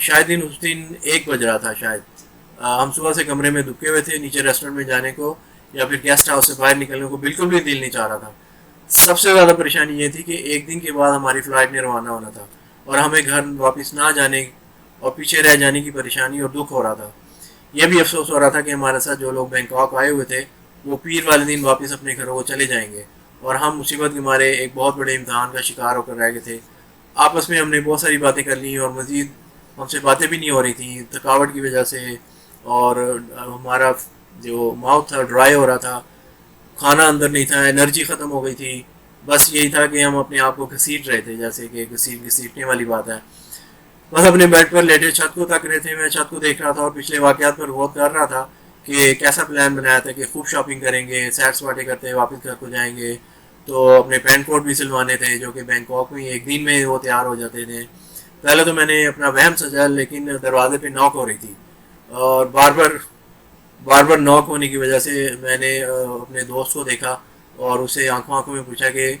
شاید اس دن 1 بج رہا تھا شاید. ہم صبح سے کمرے میں دبکے ہوئے تھے, نیچے ریسٹورینٹ میں جانے کو یا پھر گیسٹ ہاؤس سے باہر نکلنے کو بالکل بھی دل نہیں چاہ رہا تھا. سب سے زیادہ پریشانی یہ تھی کہ 1 دن کے بعد ہماری فلائٹ نے روانہ ہونا تھا اور ہمیں گھر واپس نہ جانے اور پیچھے رہ جانے کی پریشانی اور دکھ ہو رہا تھا. یہ بھی افسوس ہو رہا تھا کہ ہمارے ساتھ جو لوگ بینکاک آئے ہوئے تھے وہ پیر والے دن واپس اپنے گھروں کو چلے جائیں گے اور ہم مصیبت کے مارے ایک بہت بڑے امتحان کا شکار ہو کر رہ گئے تھے. آپس میں ہم نے بہت ساری باتیں کر لی اور مزید ہم سے باتیں بھی نہیں ہو رہی تھیں تھکاوٹ کی وجہ سے, اور ہمارا جو ماؤتھ تھا ڈرائی ہو رہا تھا, کھانا اندر نہیں تھا, انرجی ختم ہو گئی تھی. بس یہی تھا کہ ہم اپنے آپ کو گھسیٹ رہے تھے, جیسے کہ گھسیٹنے والی بات ہے. بس اپنے بیڈ پر لیٹے چھت کو تک رہے تھے, میں چھت کو دیکھ رہا تھا اور پچھلے واقعات پر غور کر رہا تھا کہ کیسا پلان بنایا تھا کہ خوب شاپنگ کریں گے, سیر سپاٹے کرتے واپس گھر کو جائیں گے. تو اپنے پین کوٹ بھی سلوانے تھے جو کہ بینکاک میں 1 دن میں وہ تیار ہو جاتے تھے. پہلے تو میں نے اپنا وہم سجا, لیکن دروازے پہ نوک ہو رہی تھی اور بار بار نوک ہونے کی وجہ سے میں نے اپنے دوست کو دیکھا اور اسے آنکھوں میں پوچھا کہ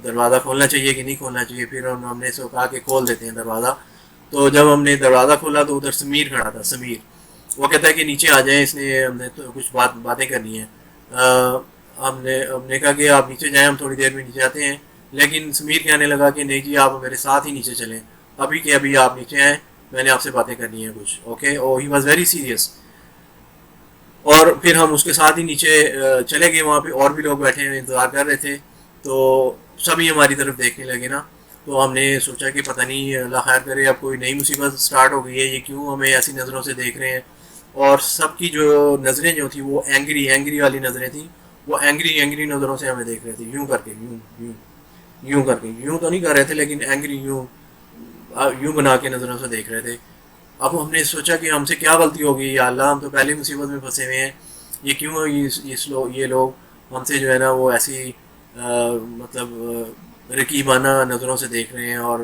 دروازہ کھولنا چاہیے کہ نہیں کھولنا چاہیے. پھر ہم نے کہا کہ کھول دیتے ہیں دروازہ. تو جب ہم نے دروازہ کھولا تو ادھر سمیر کھڑا تھا. سمیر وہ کہتا ہے کہ نیچے آ جائیں, اس نے ہم نے تو کچھ باتیں کرنی ہیں. ہم نے کہا کہ آپ نیچے جائیں, ہم تھوڑی دیر میں نیچے آتے ہیں. لیکن سمیر کہنے لگا کہ نہیں جی, آپ میرے ساتھ ہی نیچے چلیں, ابھی کہ ابھی آپ نیچے آئیں, میں نے آپ سے باتیں کرنی ہیں کچھ. Okay, O he was very serious. اور پھر ہم اس کے ساتھ ہی نیچے چلے گئے. وہاں پہ اور بھی لوگ بیٹھے ہیں انتظار کر رہے تھے, تو سبھی ہماری طرف دیکھنے لگے نا. تو ہم نے سوچا کہ پتہ نہیں اللہ خیر کرے, اب کوئی نئی مصیبت سٹارٹ ہو گئی ہے, یہ کیوں ہمیں ایسی نظروں سے دیکھ رہے ہیں. اور سب کی جو نظریں جو تھیں وہ اینگری والی نظریں تھیں. وہ اینگری نظروں سے ہمیں دیکھ رہے تھے, یوں کر کے, یوں کر کے, یوں تو نہیں کر رہے تھے لیکن اینگری یوں بنا کے نظروں سے دیکھ رہے تھے. اب ہم نے سوچا کہ ہم سے کیا غلطی ہو گئی, یا اللہ ہم تو پہلے مصیبت میں پھنسے ہوئے ہیں, یہ کیوں یہ لوگ ہم سے جو ہے نا وہ ایسی مطلب رقیبانہ نظروں سے دیکھ رہے ہیں. اور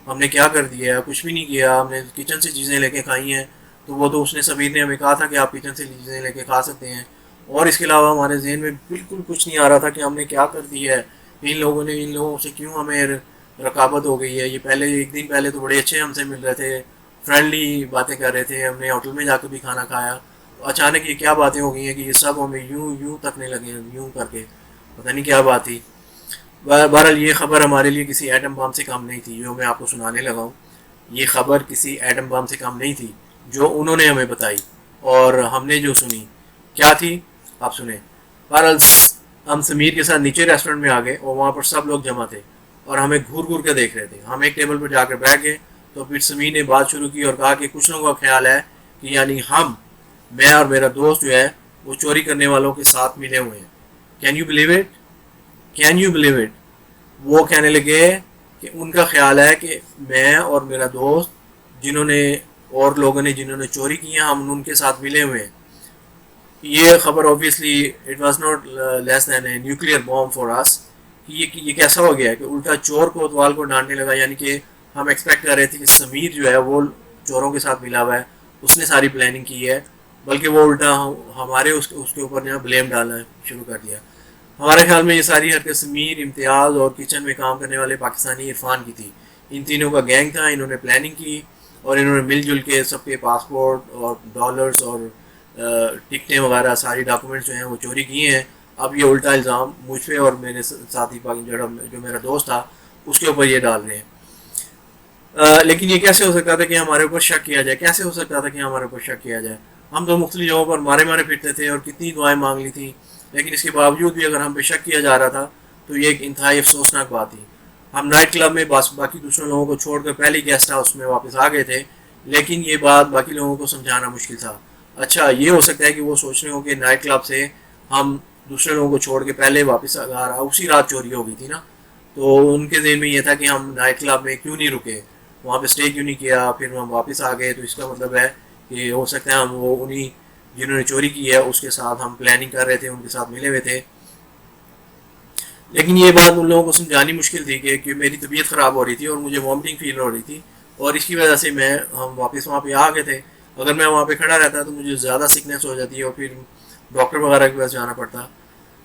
ہم نے کیا کر دیا, کچھ بھی نہیں کیا. ہم نے کچن سے چیزیں لے کے کھائی ہیں, تو وہ تو اس نے سبیر نے ہمیں کہا تھا کہ آپ کچن سے چیزیں لے کے کھا سکتے ہیں. اور اس کے علاوہ ہمارے ذہن میں بالکل کچھ نہیں آ رہا تھا کہ ہم نے کیا کر دیا ہے. ان لوگوں سے کیوں ہمیں رقابت ہو گئی ہے. یہ پہلے 1 دن پہلے تو بڑے اچھے ہم سے مل رہے تھے, فرینڈلی باتیں کر رہے تھے, ہم نے ہوٹل میں جا کے بھی کھانا کھایا. اچانک یہ کیا باتیں ہو گئی ہیں کہ یہ سب ہمیں یوں تکنے لگے ہیں, یوں کر کے, پتہ نہیں کیا بات تھی. بہرحال یہ خبر ہمارے لیے کسی ایٹم بم سے کم نہیں تھی جو میں آپ کو سنانے لگا ہوں. یہ خبر کسی ایٹم بم سے کم نہیں تھی جو انہوں نے ہمیں بتائی اور ہم نے جو سنی. کیا تھی آپ سنیں. بہرحال ہم سمیر کے ساتھ نیچے ریسٹورینٹ میں آ گئے اور وہاں پر سب لوگ جمع تھے اور ہمیں گھور کے دیکھ رہے تھے. ہم ایک ٹیبل پر جا کر بیٹھ گئے تو پھر سمیر نے بات شروع کی اور کہا کہ کچھ لوگوں کا خیال ہے کہ یعنی میں اور میرا دوست جو ہے وہ چوری کرنے والوں کے ساتھ ملے ہوئے ہیں. Can you believe it. وہ کہنے لگے کہ ان کا خیال ہے کہ میں اور میرا دوست جنہوں نے چوری کی ہیں, ہم ان کے ساتھ ملے ہوئے ہیں. یہ خبر obviously it was not less than a nuclear bomb for us. یہ کیسا ہو گیا کہ الٹا چور کو اتوال کو ڈانٹنے لگا. یعنی کہ ہم ایکسپیکٹ کر رہے تھے کہ سمیر جو ہے وہ چوروں کے ساتھ ملا ہوا ہے, اس نے ساری پلاننگ کی ہے, بلکہ وہ الٹا ہمارے اس کے اوپر جو ہے بلیم ڈالنا شروع کر دیا. ہمارے خیال میں یہ ساری حرکت سمیر, امتیاز اور کچن میں کام کرنے والے پاکستانی عرفان کی تھی. ان تینوں کا گینگ تھا, انہوں نے پلاننگ کی اور انہوں نے مل جل کے سب کے پاسپورٹ اور ڈالرز اور ٹکٹیں وغیرہ ساری ڈاکومنٹس جو ہیں وہ چوری کیے ہیں. اب یہ الٹا الزام مجھ پہ اور میرے ساتھی جو میرا دوست تھا اس کے اوپر یہ ڈال رہے ہیں. لیکن یہ کیسے ہو سکتا تھا کہ ہمارے اوپر شک کیا جائے. ہم تو مختلف جگہوں پر مارے پھرتے تھے اور کتنی دعائیں مانگ لی تھیں, لیکن اس کے باوجود بھی اگر ہم پہ شک کیا جا رہا تھا تو یہ ایک انتہائی افسوسناک بات تھی. ہم نائٹ کلب میں باقی دوسرے لوگوں کو چھوڑ کر پہلے گیسٹ ہاؤس میں واپس آ گئے تھے, لیکن یہ بات باقی لوگوں کو سمجھانا مشکل تھا. اچھا یہ ہو سکتا ہے کہ وہ سوچ رہے ہوں کہ نائٹ کلب سے ہم دوسرے لوگوں کو چھوڑ کے پہلے واپس اسی رات چوری ہو گئی تھی نا, تو ان کے ذہن میں یہ تھا کہ ہم نائٹ کلب میں کیوں نہیں رکے, وہاں پہ اسٹے کیوں نہیں کیا, پھر ہم واپس آ گئے. تو اس کا مطلب ہے کہ ہو سکتا ہے ہم وہ انہیں جنہوں نے چوری کی ہے اس کے ساتھ ہم پلاننگ کر رہے تھے, ان کے ساتھ ملے ہوئے تھے. لیکن یہ بات ان لوگوں کو سمجھانی مشکل تھی کہ میری طبیعت خراب ہو رہی تھی اور مجھے وامٹنگ فیل ہو رہی تھی, اور اس کی وجہ سے ہم واپس وہاں پہ آ گئے تھے. اگر میں وہاں پہ کھڑا رہتا تو مجھے زیادہ سکنس ہو جاتی اور پھر ڈاکٹر وغیرہ کے پاس جانا پڑتا.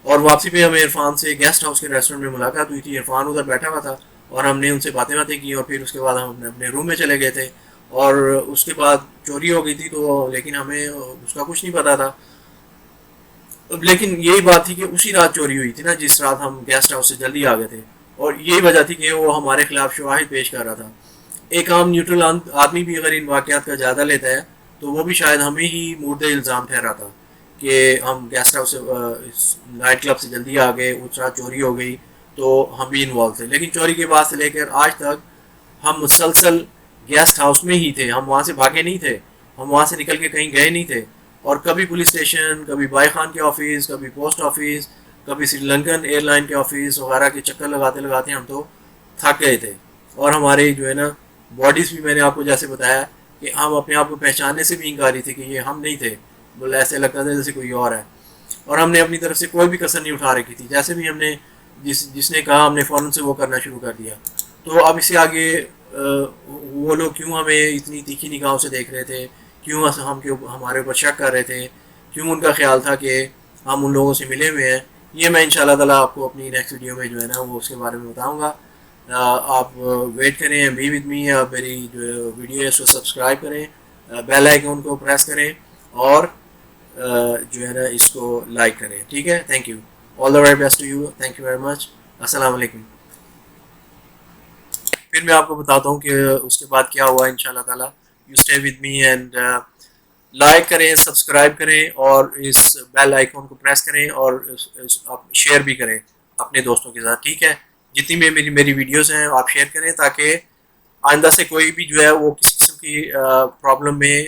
اور واپسی پہ ہمیں عرفان سے گیسٹ ہاؤس کے ریسٹورینٹ میں ملاقات ہوئی تھی. عرفان ادھر بیٹھا ہوا تھا اور ہم نے ان سے باتیں کی اور پھر اس کے بعد ہم اپنے روم میں چلے گئے تھے. اور اس کے بعد چوری ہو گئی تھی تو لیکن ہمیں اس کا کچھ نہیں پتا تھا. لیکن یہی بات تھی کہ اسی رات چوری ہوئی تھی نا جس رات ہم گیسٹ ہاؤس سے جلدی آ گئے تھے, اور یہی وجہ تھی کہ وہ ہمارے خلاف شواہد پیش کر رہا تھا. ایک عام نیوٹرل آدمی بھی اگر ان واقعات کا جائزہ لیتا ہے تو وہ بھی شاید ہمیں ہی مورد الزام ٹھہرا تھا کہ ہم گیسٹ ہاؤس سے نائٹ کلب سے جلدی آ گئے, اس رات چوری ہو گئی تو ہم بھی انوالو تھے. لیکن چوری کے بعد سے لے کر آج تک ہم مسلسل گیسٹ ہاؤس میں ہی تھے, ہم وہاں سے بھاگے نہیں تھے, ہم وہاں سے نکل کے کہیں گئے نہیں تھے. اور کبھی پولیس اسٹیشن, کبھی بائی خان کے آفس, کبھی پوسٹ آفس, کبھی سری لنکن ایئر لائن کے آفس وغیرہ کے چکر لگاتے لگاتے ہم تو تھک گئے تھے. اور ہماری جو ہے نا باڈیز بھی, میں نے آپ کو جیسے بتایا کہ ہم اپنے آپ کو پہچاننے سے بھی انکاری تھی کہ یہ ہم نہیں تھے, بولے ایسے لگتا تھا جیسے کوئی اور ہے. اور ہم نے اپنی طرف سے کوئی بھی کسر نہیں اٹھا رکھی تھی, جیسے بھی ہم نے جس نے کہا ہم نے فوراً سے وہ کرنا شروع کر دیا. تو اب اس سے آگے وہ لوگ کیوں ہمیں اتنی تیکھی نگاہوں سے دیکھ رہے تھے, کیوں ہمارے اوپر شک کر رہے تھے, کیوں ان کا خیال تھا کہ ہم ان لوگوں سے ملے ہوئے ہیں, یہ میں انشاءاللہ تعالیٰ آپ کو اپنی نیکسٹ ویڈیو میں جو ہے نا وہ اس کے بارے میں بتاؤں گا. آپ ویٹ کریں, بی ود می, آپ میری جو ویڈیو ہے اس کو سبسکرائب کریں, بیل آئیکن کو پریس کریں اور جو ہے نا اس کو لائک کریں. ٹھیک ہے, thank you, all the very best to you, thank you very much, السلام علیکم. پھر میں آپ کو بتاتا ہوں کہ اس کے بعد کیا ہوا. انشاءاللہ تعالیٰ you stay with me and like کریں, سبسکرائب کریں اور اس بیل آئیکن کو پریس کریں اور شیئر بھی کریں اپنے دوستوں کے ساتھ. ٹھیک ہے, جتنی بھی میری ویڈیوز ہیں آپ شیئر کریں تاکہ آئندہ سے کوئی بھی جو ہے وہ کسی قسم کی پرابلم میں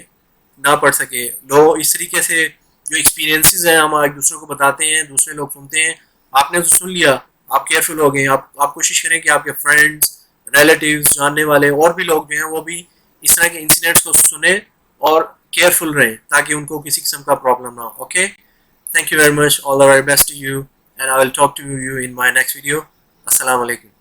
نہ پڑ سکے. لوگ اس طریقے سے جو ایکسپیرینسز ہیں ہم ایک دوسرے کو بتاتے ہیں, دوسرے لوگ سنتے ہیں, آپ نے تو سن لیا, آپ کیئرفل ہو گئے. آپ کوشش کریں کہ آپ کے فرینڈس, ریلیٹیوز, جاننے والے اور بھی لوگ جو ہیں وہ بھی اس طرح کے انسیڈنٹس کو سنیں اور کیئرفل رہیں تاکہ ان کو کسی قسم کا پرابلم نہ ہو. Okay, thank you very much, all the very best to you, and I will talk to you in my next video. Assalamu alaikum.